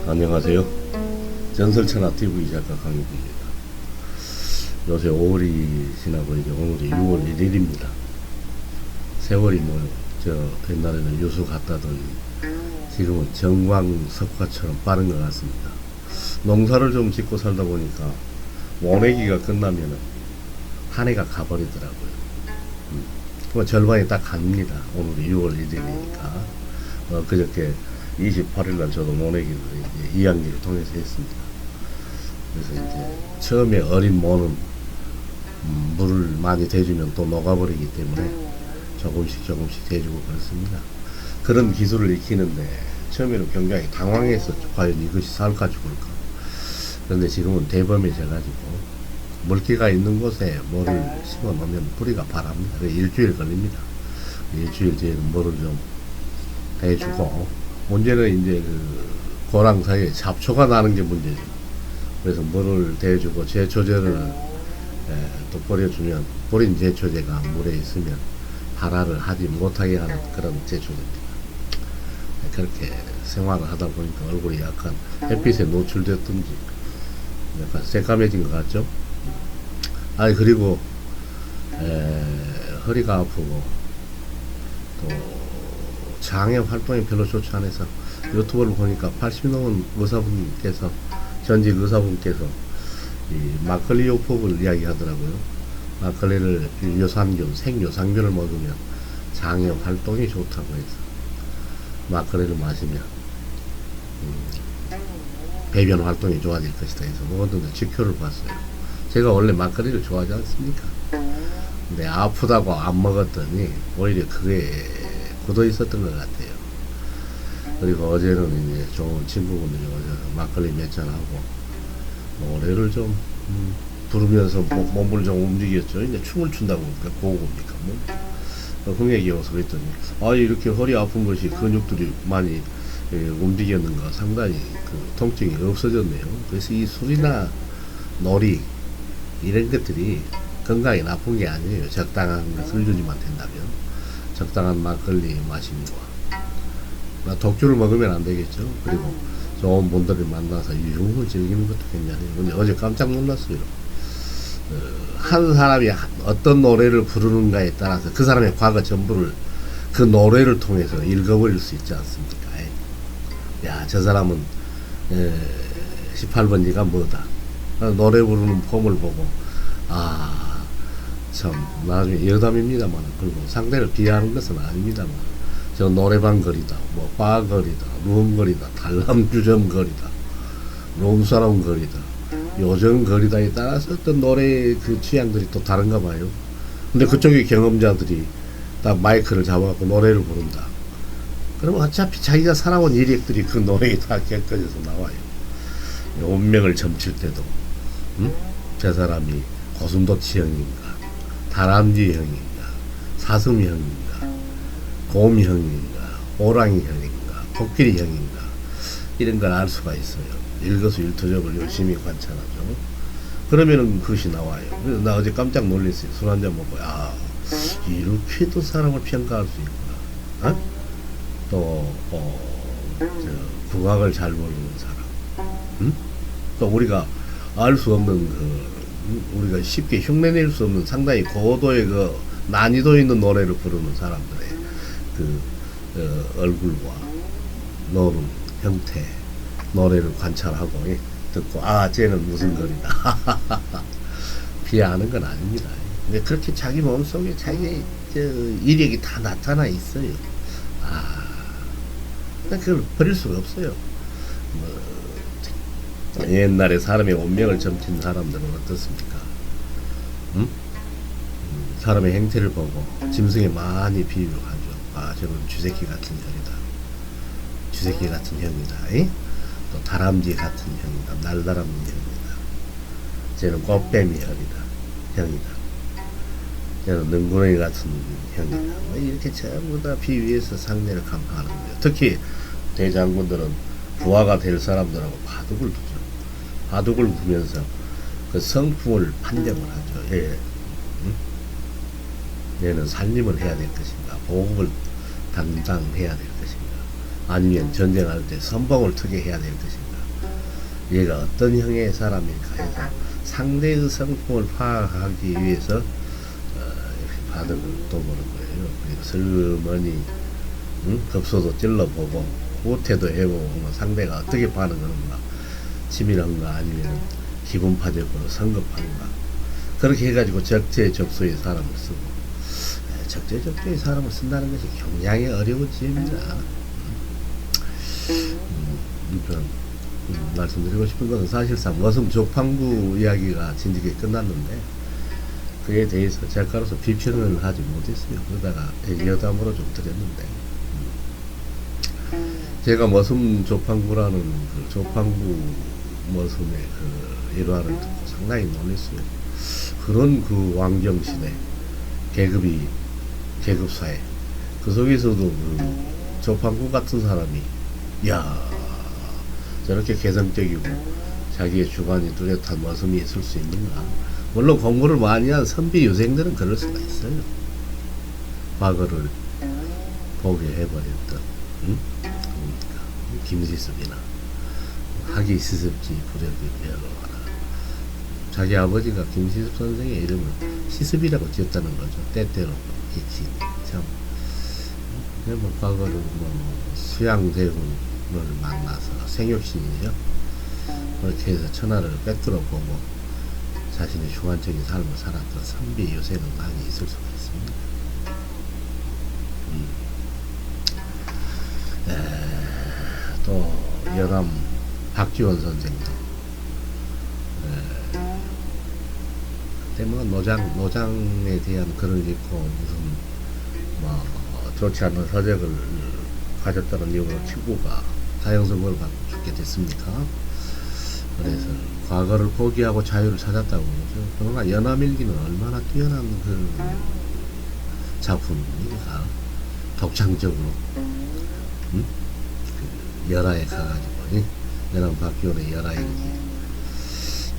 안녕하세요. 전설천하 TV 작가 강유기입니다. 요새 5월이 지나고 이제 오늘이 6월 1일입니다. 세월이 저 옛날에는 유수 같다더니 지금은 정광석화처럼 빠른 것 같습니다. 농사를 좀 짓고 살다 보니까 모내기가 끝나면은 한 해가 가버리더라고요. 그 절반이 딱 갑니다. 오늘이 6월 1일이니까. 그저께 28일날 저도 모내기를 이제 이양기를 통해서 했습니다. 그래서 이제 처음에 어린 모는 물을 많이 대주면 또 녹아버리기 때문에 조금씩 대주고 그렇습니다. 그런 기술을 익히는데 처음에는 굉장히 당황했었죠. 과연 이것이 살까 죽을까. 그런데 지금은 대범해져가지고 물기가 있는 곳에 모를 심어 놓으면 뿌리가 바랍니다. 일주일 걸립니다. 일주일 뒤에는 물을 좀 대주고, 문제는 이제 그 고랑 사이에 잡초가 나는 게 문제죠. 그래서 물을 대주고 제초제를 또 뿌려주면 뿌린 제초제가 물에 있으면 발화를 하지 못하게 하는 그런 제초제입니다. 그렇게 생활을 하다 보니까 얼굴이 약간 햇빛에 노출됐든지 약간 새까매진 것 같죠? 그리고 허리가 아프고 또 장애 활동이 별로 좋지 않아서 유튜브를 보니까 80 넘은 의사분께서, 전직 의사분께서 이 막걸리 요법을 이야기하더라고요. 막걸리를 유산균, 생유산균을 먹으면 장애 활동이 좋다고 해서 막걸리를 마시면 배변 활동이 좋아질 것이다 해서 먹었는데 지표를 봤어요. 제가 원래 막걸리를 좋아하지 않습니까? 근데 아프다고 안 먹었더니 오히려 그게 굳어 있었던 것 같아요. 그리고 어제는 이제 좋은 친구분들이 오셔서 막걸리 몇 잔하고 노래를 좀 부르면서 몸을 좀 움직였죠. 이제 춤을 춘다고 그러니까 고급입니까 뭐. 흥액이 어서 그랬더니 이렇게 허리 아픈 것이 근육들이 많이 움직였는가 상당히 그 통증이 없어졌네요. 그래서 이 술이나 놀이 이런 것들이 건강에 나쁜 게 아니에요. 적당한 것을 유지만 된다면. 적당한 막걸리 마심과 독주를 먹으면 안 되겠죠. 그리고 좋은 분들을 만나서 유흥을 즐기는 것도 괜찮아요. 근데 어제 깜짝 놀랐어요. 한 사람이 어떤 노래를 부르는가에 따라서 그 사람의 과거 전부를 그 노래를 통해서 읽어버릴 수 있지 않습니까? 야, 저 사람은 18번지가 뭐다. 노래 부르는 폼을 보고 참 나중에 여담입니다만, 그리고 상대를 비하하는 것은 아닙니다만, 저 노래방 거리다, 뭐 바 거리다, 룸 거리다, 달람주점 거리다, 롬사롱 거리다, 요정 거리다에 따라서 어떤 노래의 그 취향들이 또 다른가 봐요. 근데 그쪽의 경험자들이 딱 마이크를 잡아갖고 노래를 부른다. 그러면 어차피 자기가 살아온 이력들이 그 노래에 다 겪어져서 나와요. 운명을 점칠 때도 저 사람이 고슴도치형인가, 다람쥐형인가, 사슴형인가, 곰형인가, 호랑이형인가, 코끼리형인가, 이런 걸 알 수가 있어요. 일거수일투족을 열심히 관찰하죠. 그러면은 그것이 나와요. 그래서 나 어제 깜짝 놀랐어요. 술 한잔 먹고 이렇게도 사람을 평가할 수 있구나. 또 국악을 잘 부르는 사람, 또 우리가 알 수 없는 우리가 쉽게 흉내낼 수 없는 상당히 고도의 그 난이도 있는 노래를 부르는 사람들의 얼굴과 노름, 형태, 노래를 관찰하고 듣고 쟤는 무슨 거리다 비하하는 건 아닙니다. 근데 그렇게 자기 몸속에 자기의 이력이 다 나타나 있어요. 그걸 버릴 수가 없어요. 옛날에 사람의 운명을 점친 사람들은 어떻습니까? 사람의 행태를 보고 짐승에 많이 비유를 하죠. 저건 쥐새끼 같은 형이다. 쥐새끼 같은 형이다. 또 다람쥐 같은 형이다. 날다람쥐 형이다. 쟤는 꽃뱀이 형이다. 쟤는 능구렁이 같은 형이다. 이렇게 전부 다 비유해서 상대를 간파하는 거예요. 특히 대장군들은 부하가 될 사람들하고 바둑을 두죠. 바둑을 두면서 그 성품을 판정을 하죠. 얘는 살림을 해야 될 것인가, 보급을 담당해야 될 것인가, 아니면 전쟁할 때 선봉을 트게 해야 될 것인가, 얘가 어떤 형의 사람일까 해서 상대의 성품을 파악하기 위해서 이렇게 바둑을 둬보는 거예요. 그리고 슬머니 급소도 찔러보고 호태도 해보고 뭐 상대가 어떻게 반응하는가, 치밀한가 아니면 기분파적으로 성급한가, 그렇게 해가지고 적재적소의 사람을 쓰고, 적재적소의 사람을 쓴다는 것이 굉장히 어려운 지혜입니다. 말씀드리고 싶은 것은 사실상 머슴 조판구 이야기가 진즉에 끝났는데 그에 대해서 작가로서 비평을 하지 못했어요. 그러다가 여담으로 좀 드렸는데, 제가 머슴 조판구라는 그 조판구 머슴의 그 일화를 듣고 상당히 놀랐어요. 그런 그 왕정시대 계급사회 그 속에서도 그 조판구 같은 사람이 야 저렇게 개성적이고 자기의 주관이 뚜렷한 머슴이 있을 수 있는가. 물론 공부를 많이 한 선비 유생들은 그럴 수가 있어요. 과거를 보게 해버렸던 김시습이나 학이 시습지 부력이 별로하나. 자기 아버지가 김시습 선생의 이름을 시습이라고 지었다는 거죠. 때때로 익히니 참. 뭐 과거를 수양대군을 만나서 생육신이죠. 그렇게 해서 천하를 꿰뚫어 보고 자신의 주관적인 삶을 살았던 선비 요새는 많이 있을 수가 있습니다. 또 여남 박지원 선생도 그때 뭐 노장에 대한 글을 읽고 무슨 뭐 좋지 않은 서적을 가졌다는 이유로 친구가 사형선고를 받고 죽게 됐습니까? 그래서 과거를 포기하고 자유를 찾았다고 그러죠. 그러나 연암일기는 얼마나 뛰어난 그 작품입니까? 독창적으로 그 열하에 가가지고 연암 박기원의 열하일기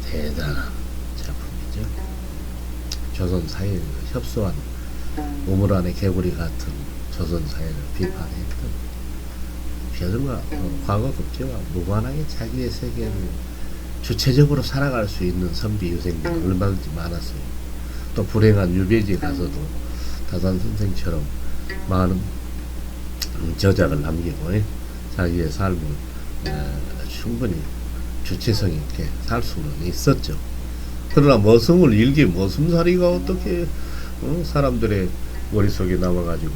대단한 작품이죠. 조선 사회를 협소한 우물 안의 개구리 같은 조선 사회를 비판했던, 벼들과 과거 급제와 무관하게 자기의 세계를 주체적으로 살아갈 수 있는 선비 유생들이 얼마든지 많았어요. 또 불행한 유배지에 가서도 다산 선생처럼 많은 저작을 남기고 자기의 삶을 충분히 주체성 있게 살 수는 있었죠. 그러나 머슴을 일기 머슴살이가 어떻게 사람들의 머릿속에 남아가지고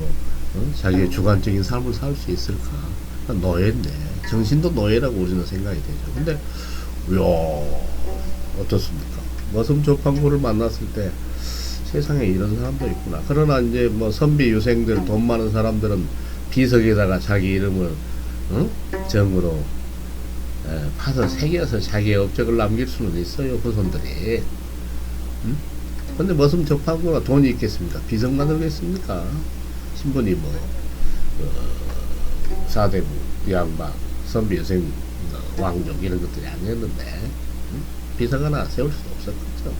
자기의 주관적인 삶을 살 수 있을까? 노예인데, 정신도 노예라고 우리는 생각이 되죠. 근데 어떻습니까? 머슴 조판구를 만났을 때 세상에 이런 사람도 있구나. 그러나 이제 뭐 선비 유생들, 돈 많은 사람들은 비석에다가 자기 이름을 정으로 파서 새겨서 자기의 업적을 남길 수는 있어요, 후손들이. 근데 머슴 조판구가 돈이 있겠습니까? 비석 만들겠습니까? 신분이 사대부, 양방, 선비 유생, 왕족 이런 것들이 아니었는데 비석 하나 세울 수도 없었겠죠.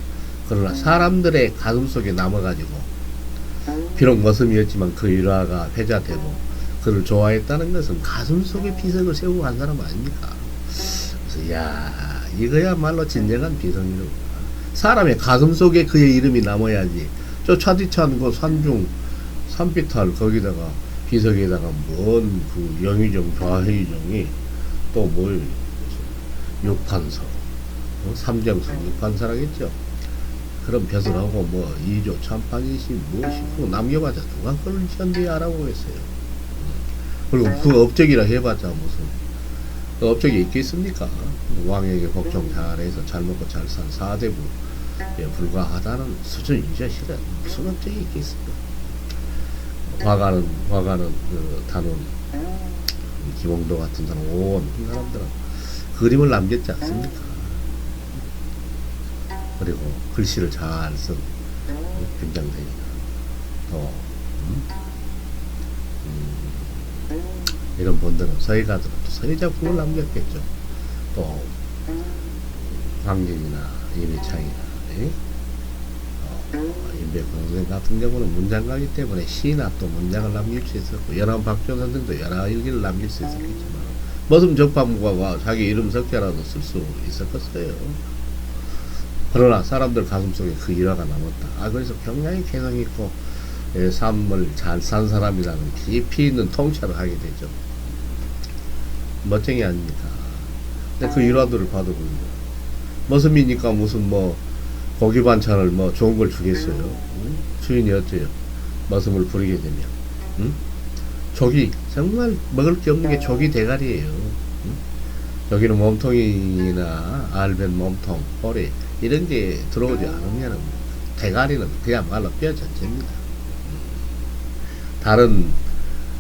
그러나 사람들의 가슴속에 남아가지고 비록 머슴이었지만 그 일화가 회자되고 그를 좋아했다는 것은 가슴속에 비석을 세우고 간 사람 아닙니까? 그래서 이거야말로 진정한 비석이로구나. 사람의 가슴속에 그의 이름이 남아야지. 저 차디찬 그 산중 산비탈 거기다가 비석에다가 뭔 그 영의정 좌회의정이 또 뭘 육판서 삼정성 육판서라겠죠. 그런 벼슬하고 뭐 2조 참판이시 무엇이고 남겨봤자 누가 그걸 현대에 알아보겠어요. 그리고 그 업적이라 해봤자 무슨 그 업적이 있겠습니까? 왕에게 복종 잘해서 잘 먹고 잘 산 사대부에 불과하다는 수준이죠. 실은 무슨 업적이 있겠습니까? 화가는 그 단원 김홍도 같은 사람 온 사람들은 그림을 남겼지 않습니까? 그리고 글씨를 잘 쓴 김장대니까 또 이런 분들은 서예가들은 또 서예 작품을 남겼겠죠. 또 황진이나 이미창이나 임백공 선생 같은 경우는 문장가이기 때문에 시나 또 문장을 남길 수 있었고, 연암 박조 선생도 여러 일기를 남길 수 있었겠지만 머슴 적파무가가 자기 이름 석자라도 쓸 수 있었겠어요. 그러나 사람들 가슴속에 그 일화가 남았다. 그래서 굉장히 개성있고 삶을 잘 산 사람이라는 깊이 있는 통찰을 하게 되죠. 멋쟁이 아닙니까? 근데 그 일화들을 봐도 그런다. 머슴이니까 무슨 뭐 고기 반찬을 뭐 좋은 걸 주겠어요. 응? 주인이 어째요? 머슴을 부리게 되면, 응? 조기, 정말 먹을 게 없는 게 조기 대가리예요. 응? 여기는 몸통이나 알벤 몸통, 꼬리 이런 게 들어오지 않으면 대가리는 그야말로 뼈 전체입니다. 다른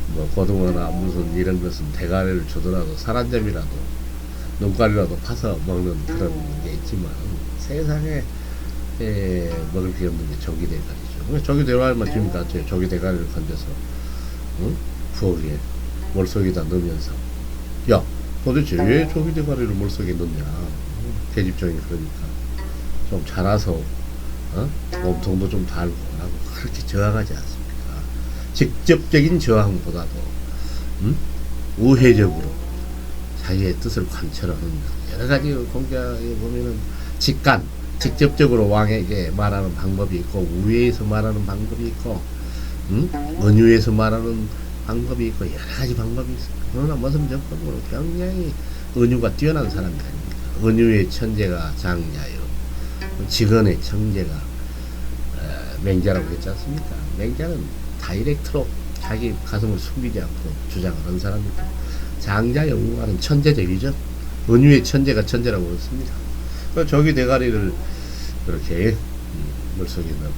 뭐 고등어나 무슨 이런 것은 대가리를 주더라도 살 한 점이라도 눈깔이라도 파서 먹는 그런 게 있지만 세상에 먹을 게 없는 게 조기 대가리죠. 조기 대가리만 지금 같죠. 조기 대가리를 건져서 응? 부엌에 물속에다 넣으면서 야 도대체 왜 조기 대가리를 물속에 넣냐. 계집종이 그러니까 좀 자라서 몸통도 좀 달고 라고 그렇게 저항하지 않습니까? 직접적인 저항보다도 우회적으로 자기의 뜻을 관철하는 여러 가지 공자에 보면은 직접적으로 왕에게 말하는 방법이 있고, 우회에서 말하는 방법이 있고, 은유에서 말하는 방법이 있고, 여러 가지 방법이 있습니다. 그러나 머슴 적법으로 굉장히 은유가 뛰어난 사람이 아닙니까? 은유의 천재가 장자요, 직언의 청재가 맹자라고 했지 않습니까? 맹자는 다이렉트로 자기 가슴을 숨기지 않고 주장을 한 사람이고, 장자 영웅하는 천재적이죠. 은유의 천재가 천재라고 그랬습니다. 저기 대가리를 그렇게 물속에 넣고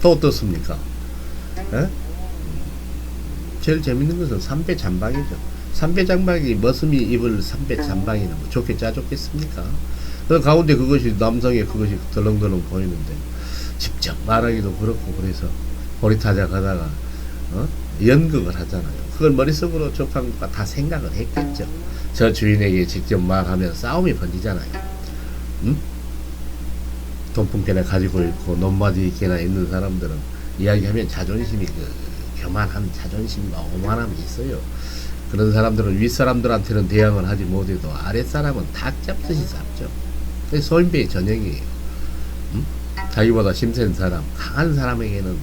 또 어떻습니까? 제일 재밌는 것은 삼배 잠방이죠. 삼배 잠방이 머슴이 입을 삼배 잠방이나 뭐 좋게 짜줬겠습니까? 그래서 가운데 그것이 남성의 그것이 덜렁덜렁 보이는데 직접 말하기도 그렇고, 그래서 보리타작 하다가 연극을 하잖아요. 그걸 머릿속으로 조팡과 다 생각을 했겠죠. 저 주인에게 직접 말하면 싸움이 번지잖아요. 돈풍개나 가지고 있고 논마디개나 있는 사람들은 이야기하면 자존심이 교만한 자존심과 오만함이 있어요. 그런 사람들은 윗사람들한테는 대항을 하지 못해도 아랫사람은 닭 잡듯이 잡죠. 소인배의 전형이에요. 자기보다 힘센 사람, 강한 사람에게는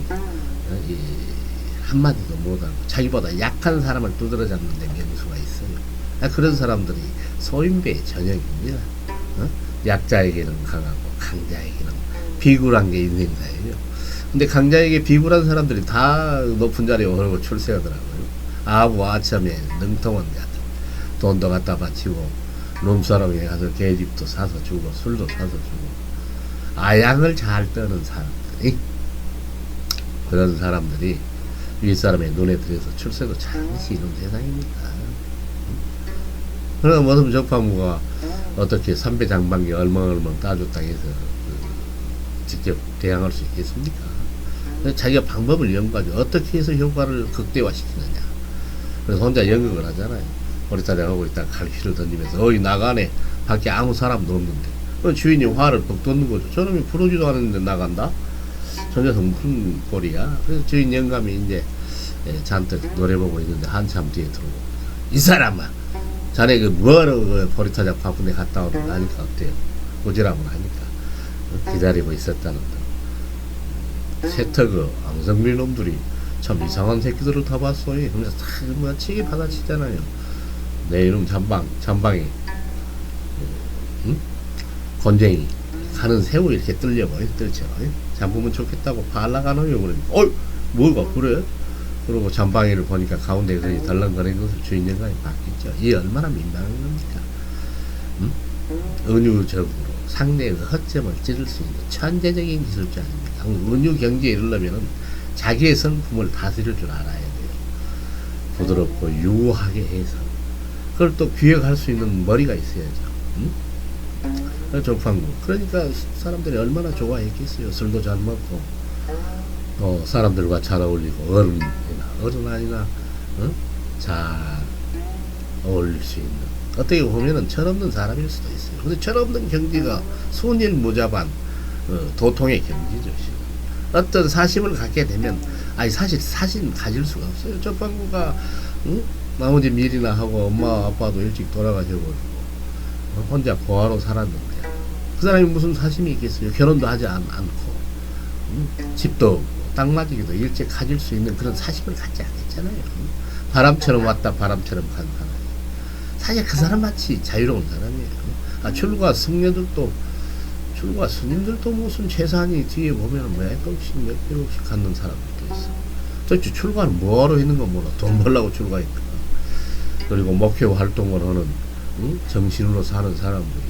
한마디도 못하고 자기보다 약한 사람을 두드러 잡는 데 명수가 있어요. 그런 사람들이 소인배의 전형입니다. 약자에게는 강하고 강자에게는 비굴한 게 인생사예요. 근데 강자에게 비굴한 사람들이 다 높은 자리에 오르고 출세하더라고요. 아부 아참에 능통한 자들, 돈도 갖다 바치고 룸사롱에 가서 계집도 사서 주고 술도 사서 주고 아양을 잘 떠는 사람들이, 그런 사람들이 윗사람의 눈에 들여서 출세도 잠시 이런 세상입니다. 그러나 머슴 적파무가 어떻게 삼배 장방기 얼멍얼멍 따줬다 해서 직접 대항할 수 있겠습니까? 자기가 방법을 연구하죠. 어떻게 해서 효과를 극대화시키느냐. 그래서 혼자 연극을 하잖아요. 보리타작 하고 있다가 칼퀴를 던지면서 어이 나가네. 밖에 아무 사람도 없는데. 주인이 화를 퍽 돋는 거죠. 저놈이 부르지도 않았는데 나간다? 저 녀석 무슨 꼴이야? 그래서 주인 영감이 이제 잔뜩 노래 보고 있는데 한참 뒤에 들어오고, 이 사람아, 자네 그 뭐하러 그 보리타작 바쁜데 갔다 오는 거 하니까 어때요? 오지랖을 하니까 기다리고 있었다는 등. 세터그 앙성빌 놈들이 참 이상한 새끼들을 다 봤어. 그러면서 다 뭐 치기 받아치잖아요. 내 이름 잠방이 건쟁이 가는 새우 이렇게 뜰려고 뜰처럼 잡으면 좋겠다고 발라가노요. 그러니까 뭐가 그래? 그러고 잠방이를 보니까 가운데 그 덜렁거리는 것을 주인 영감이 봤겠죠. 이 얼마나 민망한 겁니까? 은유적으로 상대의 허점을 찌를 수 있는 천재적인 기술자 아닙니까? 은유 경지에 이르려면 자기의 성품을 다스릴 줄 알아야 돼요. 부드럽고 유하게 해서 그걸 또 기획할 수 있는 머리가 있어야죠. 적방구. 그러니까 사람들이 얼마나 좋아했겠어요. 술도 잘 먹고 사람들과 잘 어울리고, 어른 아니나 잘 어울릴 수 있는, 어떻게 보면은 철없는 사람일 수도 있어요. 근데 철없는 경지가 순일무자반 도통의 경지죠. 어떤 사심을 갖게 되면, 아니 사실 사심 가질 수가 없어요. 저 방구가 응? 나머지 일이나 하고 엄마 아빠도 일찍 돌아가셔가지고 혼자 고아로 살았는데 그 사람이 무슨 사심이 있겠어요. 결혼도 하지 않고 집도 없고 땅마지기도 일찍 가질 수 있는 그런 사심을 갖지 않겠잖아요. 바람처럼 왔다 바람처럼 간 사람. 사실 그 사람 마치 자유로운 사람이에요. 출가 승려들도, 출가 스님들도 무슨 재산이 뒤에 보면 몇 억씩 몇 억씩 갖는 사람들도 있어. 도대체 출가는 뭐하러 있는 건 몰라. 돈 벌라고 출가했다. 그리고 목회 활동을 하는 정신으로 사는 사람들이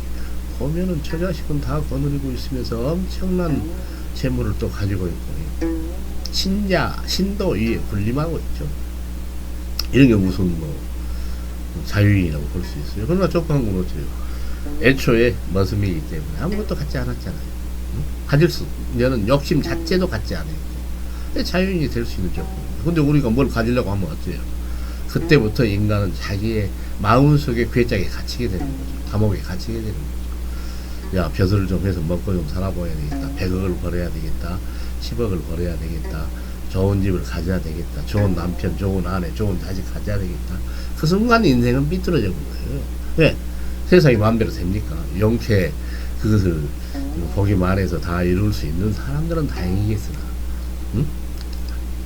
보면은 저 자식은 다 거느리고 있으면서 엄청난 재물을 또 가지고 있고 신도 위에 군림하고 있죠. 이런 게 무슨 뭐 자유인이라고 볼 수 있어요. 그러나 족방구는 어째요? 애초에 머슴이기 때문에 아무것도 갖지 않았잖아요. 가질 수, 얘는 욕심 자체도 갖지 않았고 자유인이 될 수 있는 조건. 근데 우리가 뭘 가지려고 하면 어때요? 그때부터 인간은 자기의 마음속에 괴짝에 갇히게 되는 거죠. 감옥에 갇히게 되는 거죠. 야, 벼슬을 좀 해서 먹고 좀 살아봐야 되겠다. 100억을 벌어야 되겠다. 10억을 벌어야 되겠다. 좋은 집을 가져야 되겠다. 좋은 남편, 좋은 아내, 좋은 자식 가져야 되겠다. 그 순간 인생은 삐뚤어져 버린 거예요. 왜? 세상이 마음대로 됩니까? 용케 그것을 보기만 해서 다 이룰 수 있는 사람들은 다행이겠으나, 응?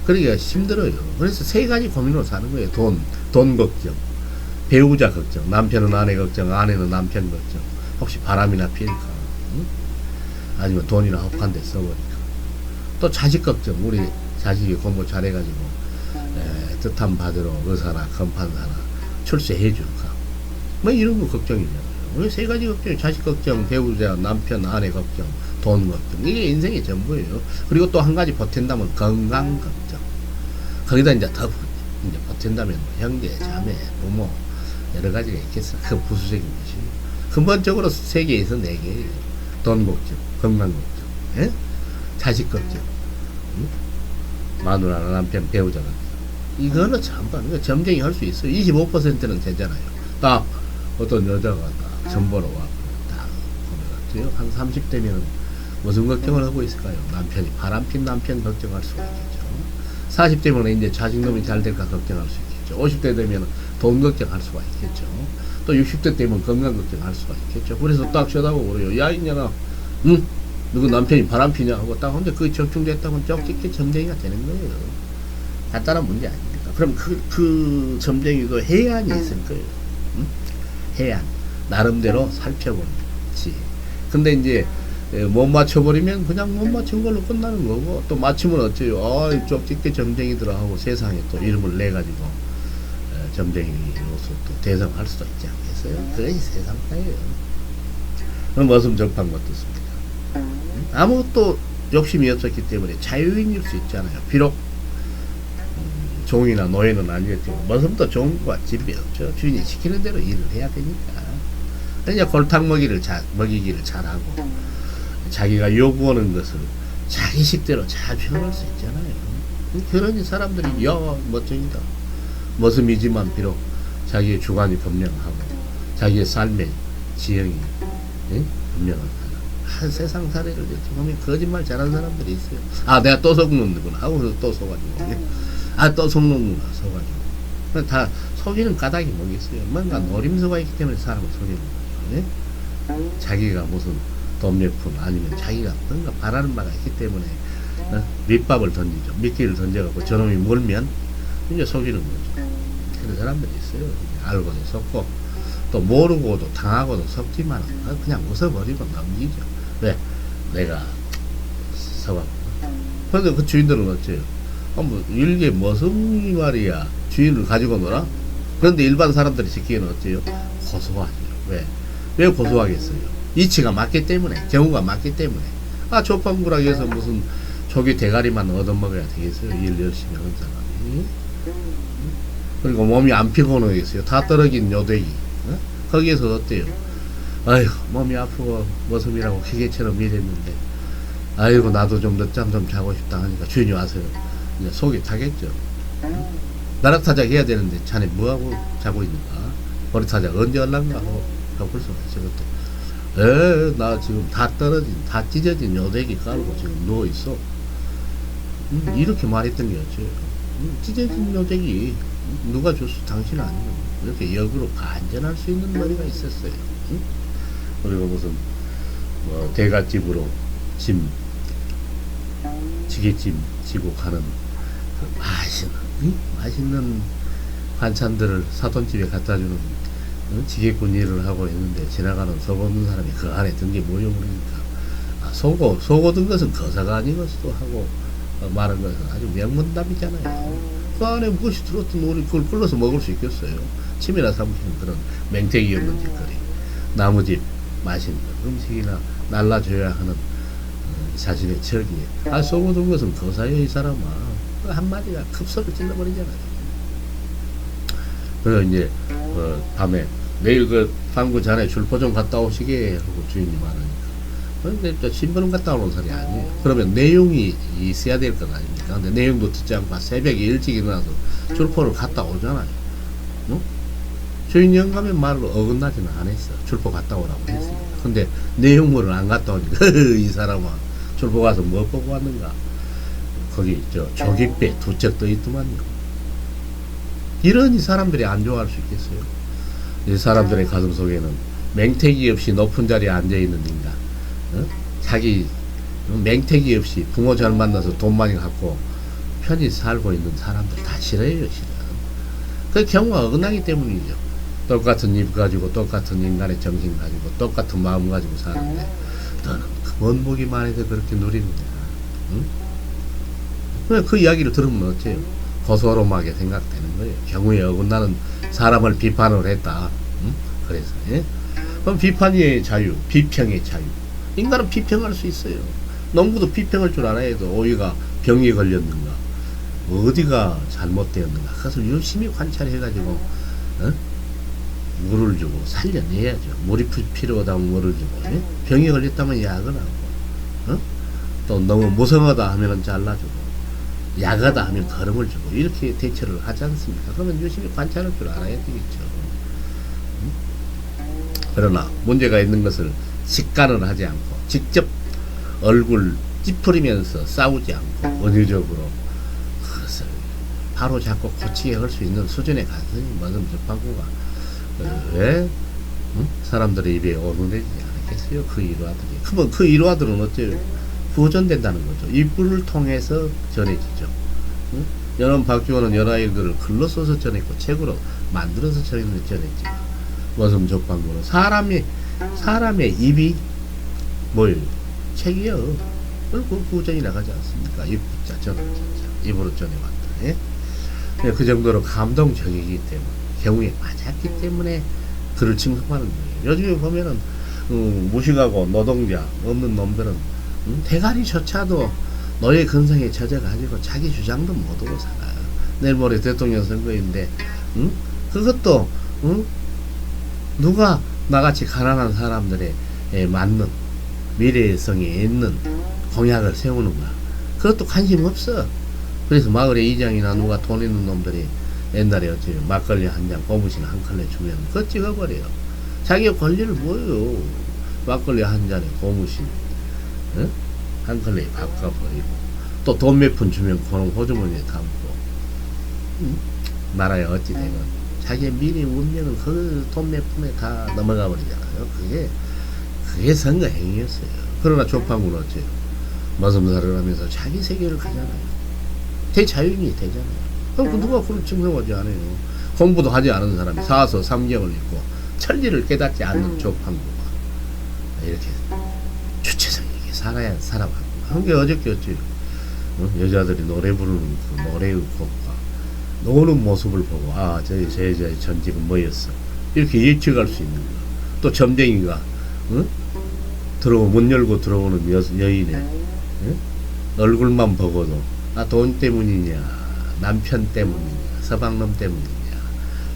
그러기가 힘들어요. 그래서 세 가지 고민으로 사는 거예요. 돈 걱정, 배우자 걱정, 남편은 아내 걱정, 아내는 남편 걱정. 혹시 바람이나 필까? 응? 아니면 돈이나 혹한 데 써버릴까? 또 자식 걱정. 우리 자식이 공부 잘해가지고 뜻함 받으러 의사나 검판사나 출세해 줄까? 뭐 이런 거 걱정이잖아요. 왜 세 가지 걱정? 자식 걱정, 배우자, 남편, 아내 걱정, 돈 걱정. 이게 인생의 전부예요. 그리고 또 한 가지 보탠다면 건강 걱정. 거기다 이제 더 이제 보탠다면 뭐 형제, 자매, 부모 여러 가지가 있겠어. 그 부수적인 것이. 근본적으로 세 개에서 네 개예요. 돈 걱정, 건강 걱정, 예? 자식 걱정, 마누라나 남편, 배우자 걱정. 이거는 전부 점쟁이 할 수 있어요. 25%는 되잖아요. 딱 어떤 여자가 딱 전보러 와서 딱 보면 한 30대면은 무슨 걱정을 하고 있을까요? 남편이 바람핀 남편 걱정할 수가 있겠죠. 40대면 이제 자식놈이 잘 될까 걱정할 수 있겠죠. 50대 되면 돈 걱정할 수가 있겠죠. 또 60대 되면 건강 걱정할 수가 있겠죠. 그래서 딱 쳐다보고 그래요. 야, 이년아, 응? 누구 남편이 바람피냐 하고 딱 근데 그게 적중됐다면 쪽집게 점쟁이가 되는 거예요. 간단한 문제 아닙니까? 그럼 그 점쟁이도 해안이 있을 거예요. 응? 해안. 나름대로 살펴보지. 근데 이제 못 맞춰버리면 그냥 못 맞춘 걸로 끝나는 거고, 또 맞추면 어째요? 아, 쪽집게 점쟁이들아 하고 세상에 또 이름을 내가지고 점쟁이로서 또 대성할 수도 있지 않겠어요? 그것이 세상사예요. 그럼 머슴 접한 것도 씁니다. 아무것도 욕심이 없었기 때문에 자유인일 수 있잖아요. 비록 종이나 노예는 아니겠지만 머슴도 종과 집이 없죠. 주인이 시키는 대로 일을 해야 되니까. 그러니까 골탕 먹이기를 잘하고 자기가 요구하는 것을 자기 식대로 잘 표현할 수 있잖아요. 그러니 사람들이 야, 멋쟁이다. 머슴이지만 비록 자기의 주관이 분명하고 자기의 삶의 지형이 분명한 한 세상 사례를 보면 거짓말 잘하는 사람들이 있어요. 아, 내가 또 속는구나 하고 또 속아주고, 아, 또 속는구나 속아주고. 다 속이는 까닭이 뭐겠어요? 뭔가 노림수가 있기 때문에 사람을 속이는 거죠. 자기가 무슨 돈몇푼 아니면 자기가 뭔가 바라는 바가 있기 때문에 밑밥을 던지죠. 미끼를 던져갖고 저놈이 물면 이제 속이는 거죠. 그런 사람들이 있어요. 알고도 속고 또 모르고도 당하고도 속지만 그냥 웃어버리고 넘기죠. 왜? 내가 서봤구나. 근데 그 주인들은 어째요? 뭐 일개 머슴이 말이야 주인을 가지고 놀아? 그런데 일반 사람들이 듣기에는 어째요? 고소하죠. 왜 고소하겠어요? 이치가 맞기 때문에, 경우가 맞기 때문에. 아, 족방구라고 해서 무슨 조기 대가리만 얻어먹어야 되겠어요? 일 열심히 하는 사람이. 그리고 몸이 안 피곤하겠어요? 다 떨어진 요대기. 거기에서 어때요? 아이고, 몸이 아프고 머슴이라고 기계처럼 일했는데, 아이고, 나도 좀 늦잠 좀 자고 싶다 하니까 주인이 와서 이제 속이 타겠죠. 나락타작 해야 되는데 자네 뭐하고 자고 있는가? 버리타작 언제 할란가 하고 볼 수가 있죠. 그때 나 지금 다 떨어진, 다 찢어진 요대기 깔고 지금 누워있어. 이렇게 말했던 게 어째요. 찢어진 요쟁이 누가 줬어? 당신 아니요. 이렇게 역으로 반전할 수 있는 머리가 있었어요. 응? 그리고 무슨 뭐 대갓집으로 짐 지게짐 지고 가는 그 맛있는 반찬들을 사돈집에 갖다주는 지게꾼 일을 하고 있는데 지나가는 속 없는 사람이 그 안에 든 게 모여버리니까 속고 든 것은 거사가 아니겠어 하고 말한 것은 아주 명문답이잖아요. 그 안에 무엇이 들었든 우리 그걸 불러서 먹을 수 있겠어요. 침이나 삼키는 그런 맹태기 없는 짓거리. 나무집 맛있는 음식이나 날라줘야 하는 자신의 척이에 속고 든 것은 거사요 이 사람아. 그 한마디가 급소를 찔러버리잖아요. 그래서 이제 밤에 내일 그 방구 전에 줄포 좀 갔다 오시게 하고 주인이 말하니까 근데 신부름 갔다 오는 소리 아니에요. 그러면 내용이 있어야 될 것 아닙니까? 근데 내용도 듣지 않고 새벽에 일찍 일어나서 줄포를 갔다 오잖아요. 어? 주인 영감의 말을 어긋나지는 않았어. 줄포 갔다 오라고 했으니까. 근데 내용물을 안 갔다 오니까 이 사람아 줄포 가서 뭐 보고 왔는가? 거기 조깃배 두 척 떠 있더만요. 이런 이 사람들이 안 좋아할 수 있겠어요? 이 사람들의 가슴 속에는 맹태기 없이 높은 자리에 앉아있는 인간, 자기 맹태기 없이 부모 잘 만나서 돈 많이 갖고 편히 살고 있는 사람들 다 싫어해요, 싫어. 그 경우가 어긋나기 때문이죠. 똑같은 입 가지고 똑같은 인간의 정신 가지고 똑같은 마음 가지고 사는데 너는 원복이만 해도 그렇게 누리느냐. 응? 그 이야기를 들으면 어때요? 고소롬하게 생각되는 거예요. 경우에 어긋나는 사람을 비판을 했다. 응? 그래서 그럼 비판의 자유, 비평의 자유. 인간은 비평할 수 있어요. 농부도 비평할 줄 알아야 해도 오이가 병이 걸렸는가, 어디가 잘못되었는가, 그것을 열심히 관찰해가지고 물을 주고 살려내야죠. 물이 필요하다면 물을 주고, 병이 걸렸다면 약을 하고, 또 너무 무성하다 하면 잘라주고, 야가다 하면 거름을 주고, 이렇게 대처를 하지 않습니까? 그러면 열심히 관찰할 줄 알아야 되겠죠. 그러나 문제가 있는 것을 직관을 하지 않고 직접 얼굴 찌푸리면서 싸우지 않고 은유적으로 그것을 바로 잡고 고치게 할 수 있는 수준에 갔으니 뭐든 접하고가 왜 사람들의 입에 오르내지 않았겠어요? 그 일화들이. 그러면 그 일화들은 어째요? 구전된다는 거죠. 입을 통해서 전해지죠. 여러분 박지원은 연화일들을 글로 써서 전했고 책으로 만들어서 전했지만 무슨 적방구는 사람의 입이 뭐예요? 책이요. 그 구전이 나가지 않습니까? 입자 전한 전자 입으로 전해왔다. 예? 그 정도로 감동적이기 때문에 경우에 맞았기 때문에 그를 칭송하는 거예요. 요즘에 보면은 무식하고 노동자 없는 놈들은 대가리조차도 노예 근성에 젖어가지고 자기 주장도 못하고 살아요. 내일 모레 대통령 선거인데 그것도 누가 나같이 가난한 사람들의 맞는 미래성에 있는 공약을 세우는가? 그것도 관심 없어. 그래서 마을에 이장이나 누가 돈 있는 놈들이 옛날에 어째 막걸리 한 잔 고무신 한 컬레 주면 그거 찍어버려요. 자기의 권리를 뭐예요? 막걸리 한 잔에 고무신 한 컬레에 바꿔버리고 또 돈 몇 푼 주면 그런 호주머니에 담고 나라에 어찌 되건 자기의 미래 운명은 그 돈 몇 푼에 다 넘어가 버리잖아요. 그게 선거 행위였어요. 그러나 조판구는 어째요? 머슴살을 하면서 자기 세계를 가잖아요. 대자연이 되잖아요. 그럼 누가 그걸 증명하지 않아요? 공부도 하지 않은 사람이 사서 삼경을 읽고 천리를 깨닫지 않는 조판구가 이렇게 주체성 있게 살아가고 한 게 어저께 어째요? 여자들이 노래 부르는 그 노래의 곡과 노는 모습을 보고 저 여자의 전직은 뭐였어? 이렇게 예측할 수 있는 거. 또 점쟁이가 문 열고 들어오는 여인의 얼굴만 보고도 돈 때문이냐, 남편 때문이냐, 서방놈 때문이냐,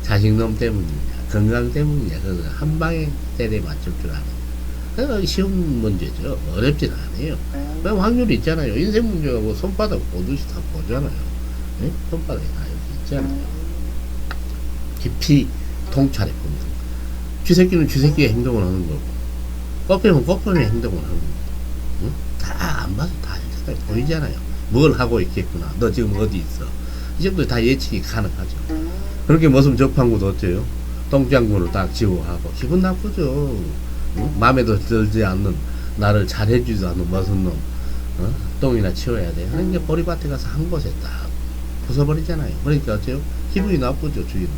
자식놈 때문이냐, 건강 때문이냐, 그래서 한 방에 때려 맞출 줄 아는 쉬운 문제죠. 어렵진 않아요. 확률이 있잖아요. 인생 문제가 뭐 손바닥 보듯이 다 보잖아요. 손바닥에 다 이렇게 있잖아요. 깊이 통찰해 보면 쥐새끼는 쥐새끼의 행동을 하는 거고 꽃뱀은 꽃뱀의 행동을 하는 거고 다 안 봐도 다 보이잖아요. 뭘 하고 있겠구나. 너 지금 어디 있어? 이 정도 다 예측이 가능하죠. 그렇게 무슨 적방구도 어때요? 똥장구를 딱 지워하고 기분 나쁘죠. 응? 마음에도 들지 않는 나를 잘해주지도 않는 무슨 놈 똥이나 치워야 돼. 그러니까 보리밭에 가서 한 곳에 딱 부숴버리잖아요. 그러니까 어때요? 기분이 나쁘죠. 주인은.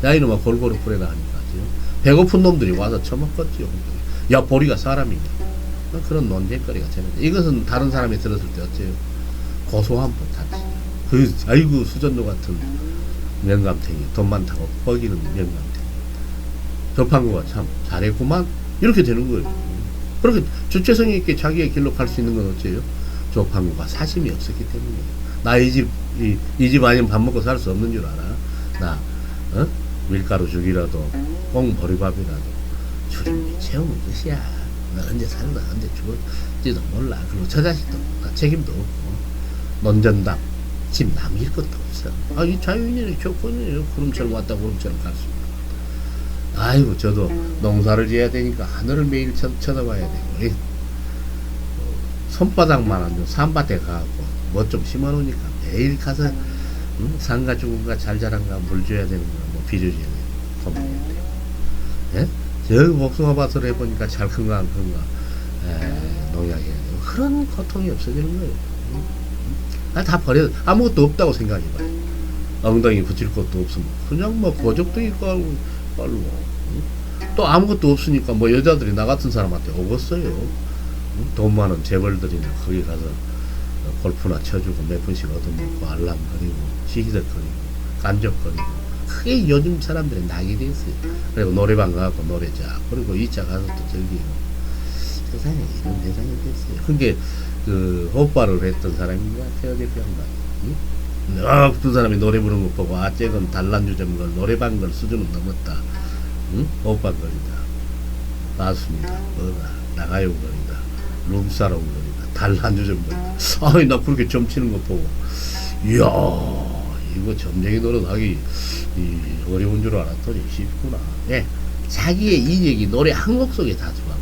야 이놈아 골고루 뿌려라 하니까 어때요? 배고픈 놈들이 와서 처먹겠죠. 야 보리가 사람이냐. 그런 논쟁거리가 되는데 이것은 다른 사람이 들었을 때 어때요? 고소한 법하지. 그 아이고 수전도 같은 명감탱이 돈 많다고 뻐기는 명감탱이 접한거가 참 잘했구만 이렇게 되는 거예요. 그렇게 주체성이 있게 자기의 길로 갈 수 있는 건 어째요? 조판구가 사심이 없었기 때문이에요. 나 이 집 아니면 밥 먹고 살 수 없는 줄 알아. 나 밀가루 죽이라도 꽁 보리밥이라도 주름이 채우는 것이야. 나 언제 살다 언제 죽을지도 몰라. 그리고 저 자식도 나 책임도 없고 논전답 집 남길 것도 없어. 이 자유인이네 조건이에요. 구름처럼 왔다 구름처럼 갈 수 있는. 아이고 저도 농사를 지어야 되니까 하늘을 매일 쳐다봐야 되고 손바닥만한 산밭에 가고 뭐 좀 심어놓으니까 매일 가서 상가 죽은가 잘 자란가 물 줘야 되는 거 뭐 비료 줘야 되는 거 검증해야 돼요. 예? 저 복숭아밭을 해보니까 잘 큰가 안 큰가 농약해야 되고 그런 고통이 없어지는 거예요. 다 버려 아무것도 없다고 생각해봐요. 엉덩이 붙일 것도 없으면 그냥 뭐 고적등이 깔고 또 아무것도 없으니까 뭐 여자들이 나 같은 사람한테 오겠어요. 돈 많은 재벌들이나 거기 가서 골프나 쳐주고 몇 푼씩 얻어먹고 알람거리고 시기적거리고 간접거리고 그게 요즘 사람들이 낙이 됐어요. 그리고 노래방 가고 노래자 그리고 2차 가서 또 즐기고 세상에 이런 세상이 됐어요. 그게 그 오빠를 했던 사람인가 태어대표 양반 두 사람이 노래 부르는 거 보고 쟤건 단란주점걸 노래방 걸 수준은 넘었다. 오빠 거리다 가수입니다. 뭐가 나가요 거리다 룸사롱 거리다 단란주점 거리다. 나 그렇게 점치는 거 보고 이야 이거 점쟁이 노릇하기 어려운 줄 알았더니 쉽구나. 예, 자기의 인격이 노래 한 곡 속에 다 들어가고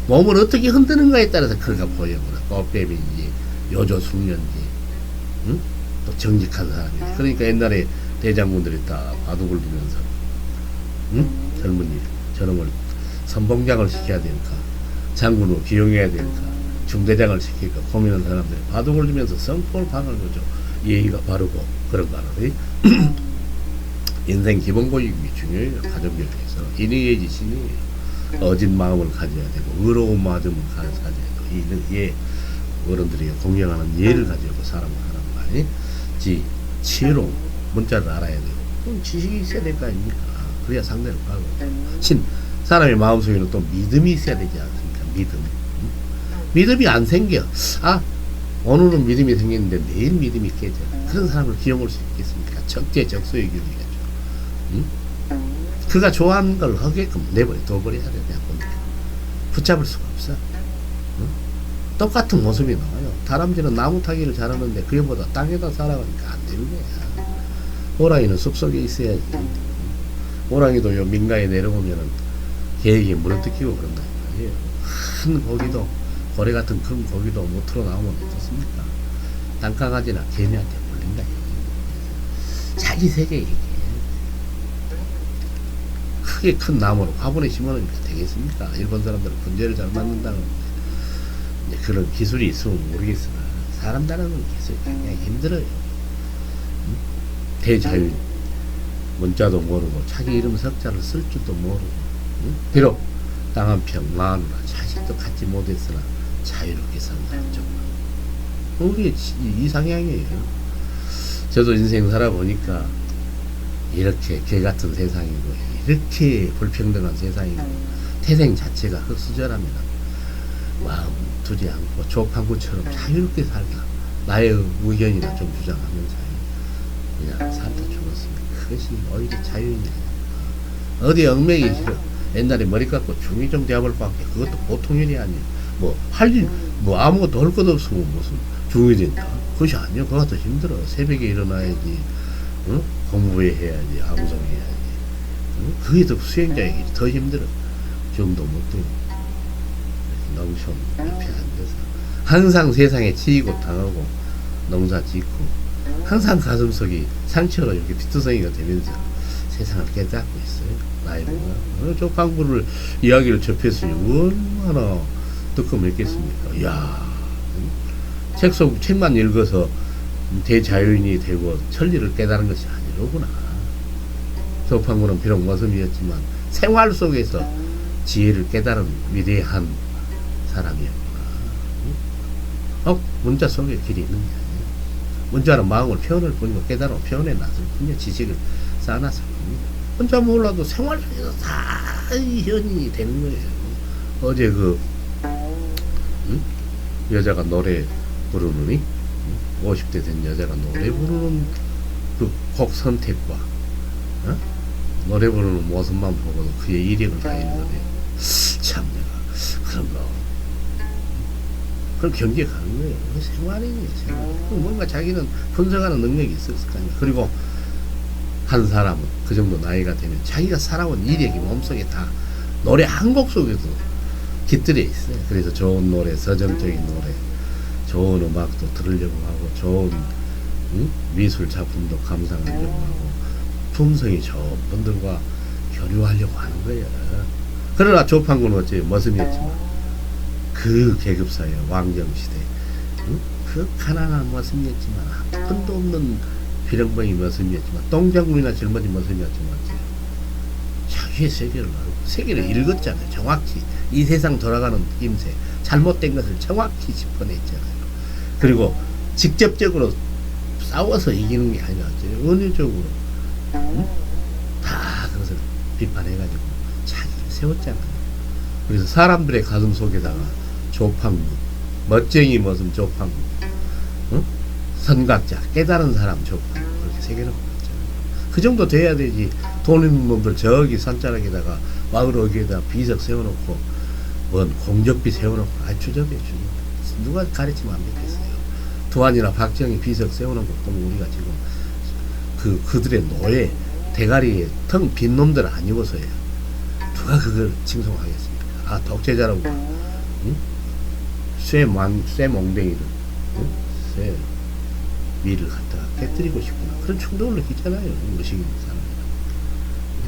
몸을 어떻게 흔드는가에 따라서 그가 보여보라. 꽃뱀인지 요조숙녀인지 또 정직한 사람이지. 그러니까 옛날에 대장군들이 다 바둑을 두면서 젊은이 저놈을 선봉장을 시켜야 될까 장군으로 기용해야 될까 중대장을 시킬까 고민한 사람들이 바둑을 두면서 성포를 박은 거죠. 예의가 바르고 그런 거를 인생 기본교육이 중요해요. 가정교육에서 인의예지 신이에요. 어진 마음을 가져야 되고 의로운 마음을 가져야 되고 예 어른들이 공경하는 예를 가지고 사람을 하는 말이 지혜로운 문자를 알아야 되고 그럼 지식이 있어야 될 거 아닙니까? 그래야 상대를 파고 사람의 마음속에는 또 믿음이 있어야 되지 않습니까? 믿음이 안 생겨. 오늘은 믿음이 생겼는데 내일 믿음이 깨져. 그런 사람을 기용할 수 있겠습니까? 적재적소의 교육이죠. 그가 좋아하는 걸 하게끔 둬버려야 돼. 붙잡을 수가 없어. 똑같은 모습이 나와요. 다람쥐는 나무 타기를 잘하는데 그보다 땅에다 살아가니까 안 되는 거야. 호랑이는 숲속에 있어야지. 호랑이도 요 민가에 내려오면은 개에게 물어뜯기고 그런다 말이에요. 큰 고기도 고래 같은 큰 고기도 못으로 나오면 어떻습니까? 땅강아지나 개미한테 물린다. 자기 세계에 이렇게 크게 큰 나무로 화분에 심어놓으니까 되겠습니까? 일본 사람들은 분재를 잘 만든다는 그런 기술이 있으면 모르겠으나 사람 다루는 기술이 굉장히 힘들어요. 대자유인 문자도 모르고 자기 이름 석자를 쓸 줄도 모르고 비록 땅 한 평 마누라 자식도 갖지 못했으나 자유롭게 산다는 정말 그게 이상향이에요. 저도 인생 살아보니까 이렇게 개같은 세상이고 이렇게 불평등한 세상이고 태생 자체가 흑수저라면 마음 두지 않고 조판구처럼 자유롭게 살다 나의 의견이나 좀 주장하면서 그냥 살다 죽었습니다. 그것이 오히려 자유인이에요. 어디 얽매기 싫어. 옛날에 머리 깎고 중이 좀 되어볼 밖에 그것도 보통 일이 아니에요. 아무것도 할 것 없으면 무슨 중이 된다. 그것이 아니에요. 그것도 힘들어. 새벽에 일어나야지. 공부해야지. 암송해야지. 그게 더 수행자에게 더 힘들어. 정도 못 두고 멍청 옆에 앉아서 항상 세상에 치이고 당하고 농사 짓고 항상 가슴속이 상처로 이렇게 피투성이가 되면서 세상을 깨닫고 있어요. 나이보다 조팡구를 이야기를 접했으니 얼마나 뜨끔했겠습니까. 이야, 책만 읽어서 대자유인이 되고 천리를 깨달은 것이 아니로구나. 조팡구는 비록 머슴이었지만 생활 속에서 지혜를 깨달은 위대한 사람이었구나. 문자 속에 길이 있는 게 아니에요. 문자는 마음을 표현할 뿐이고 깨달음을 표현해 놨을 뿐이요. 지식을 쌓아놨을 뿐이요. 문자 몰라도 생활 속에서 다 현인이 되는 거예요. 어제 여자가 노래 부르느니 50대 된 여자가 노래 부르는 그 곡 선택과 노래 부르는 모습만 보고도 그의 이력을 다 읽는데 참 내가 그런 거 그럼 경기에 가는 거예요. 생활이에요. 생활. 뭔가 자기는 분석하는 능력이 있었을 거 아니에요. 그리고 한 사람은 그 정도 나이가 되면 자기가 살아온 이력이 몸속에 다 노래 한 곡 속에도 깃들여 있어요. 그래서 좋은 노래, 서정적인 노래, 좋은 음악도 들으려고 하고 좋은 미술 작품도 감상하려고 하고 품성이 좋은 분들과 교류하려고 하는 거예요. 그러나 조팡구는 어째 머슴이었지만 그 계급사회 왕정시대 그 가난한 머슴이었지만 한 푼도 없는 비령봉이 머슴이었지만 똥장군이나 젊은이 머슴이었지만 자기의 세계를 알고 세계를 읽었잖아요. 정확히 이 세상 돌아가는 임세 잘못된 것을 정확히 짚어냈잖아요. 그리고 직접적으로 싸워서 이기는 게 아니라 은유적으로 다 그것을 비판해가지고 자기를 세웠잖아요. 그래서 사람들의 가슴 속에다가 조팡구, 멋쟁이 머슴 조팡구, 선각자, 깨달은 사람 조팡구 그렇게 새겨놓고 있잖아요. 그 정도 돼야 되지. 돈 있는 놈들 저기 산자락에다가 마을 어귀에다 비석 세워놓고 뭔 공적비 세워놓고 주접이에요. 주접. 누가 가르치면 안 믿겠어요. 두한이나 박정희 비석 세워놓은 것 보면 우리가 지금 그들의 노예 대가리에 텅 빈 놈들 아니고서야 누가 그걸 칭송하겠습니까? 아 독재자라고 쇠몽댕이를 쇠 위를 갖다가 깨뜨리고 싶구나 그런 충동을 느끼잖아요. 의식이 있는 사람.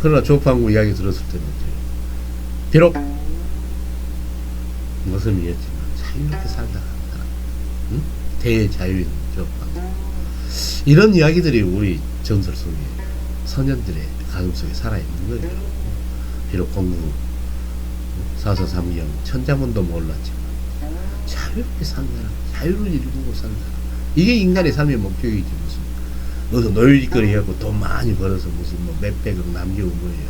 그러나 조팡구 이야기 들었을 때는 비록 머슴이었지만 자유롭게 살다가 대자유인 조팡구 이런 이야기들이 우리 전설 속에 선현들의 가슴속에 살아있는 거예요. 비록 공부 사서삼경 천자문도 몰랐지만 자유롭게 산 사람, 자유를 이루고 산 사람 이게 인간의 삶의 목적이지. 무슨 어디서 노유짓거리 해갖고 돈 많이 벌어서 무슨 뭐 몇백억 남기고 뭐예요.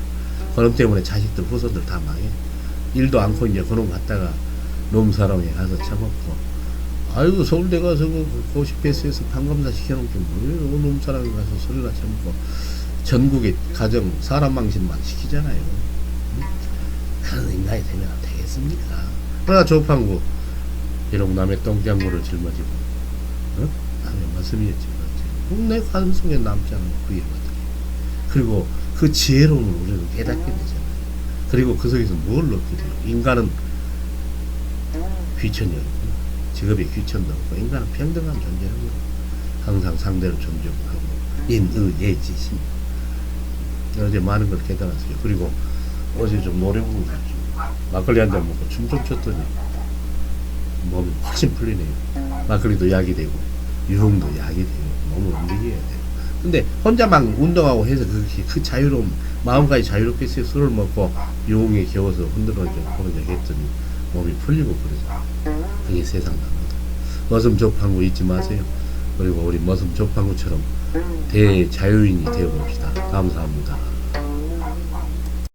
그놈 때문에 자식들 후손들 다 망해. 일도 않고 이제 그놈 갔다가 놈사람에 가서 처먹고 아이고 서울대 가서 고시패스에서 판검사 시켜놓은 게 뭐예요. 놈사람에 가서 소리나 처먹고 전국의 가정 사람 망신만 시키잖아요. 그런 인간이 되면 안 되겠습니까? 그러나 조팡구 이런 남의 똥장구를 짊어지고 남의 머슴이었지만 내 가슴속에 남지 않은 그의 것들이 그리고 그 지혜로움을 우리는 깨닫게 되잖아요. 그리고 그 속에서 뭘 얻게 돼요? 인간은 귀천이 없고 직업에 귀천도 없고 인간은 평등한 존재라는 거예요. 항상 상대를 존중하고 인의예지심 어제 많은 걸 깨달았어요. 그리고 어제 좀 노래 부르고 막걸리 한잔 먹고 춤 좀 췄더니 몸이 훨씬 풀리네요. 막걸리도 약이 되고 유흥도 약이 되고 몸을 움직여야 돼요. 근데 혼자만 운동하고 해서 그 자유로움 마음까지 자유롭게 해서 술을 먹고 유흥에 겨워서 흔들어져 했더니 몸이 풀리고 그러죠. 그게 세상 나무다. 머슴 조팡구 잊지 마세요. 그리고 우리 머슴 조팡구처럼 대자유인이 되어봅시다. 감사합니다.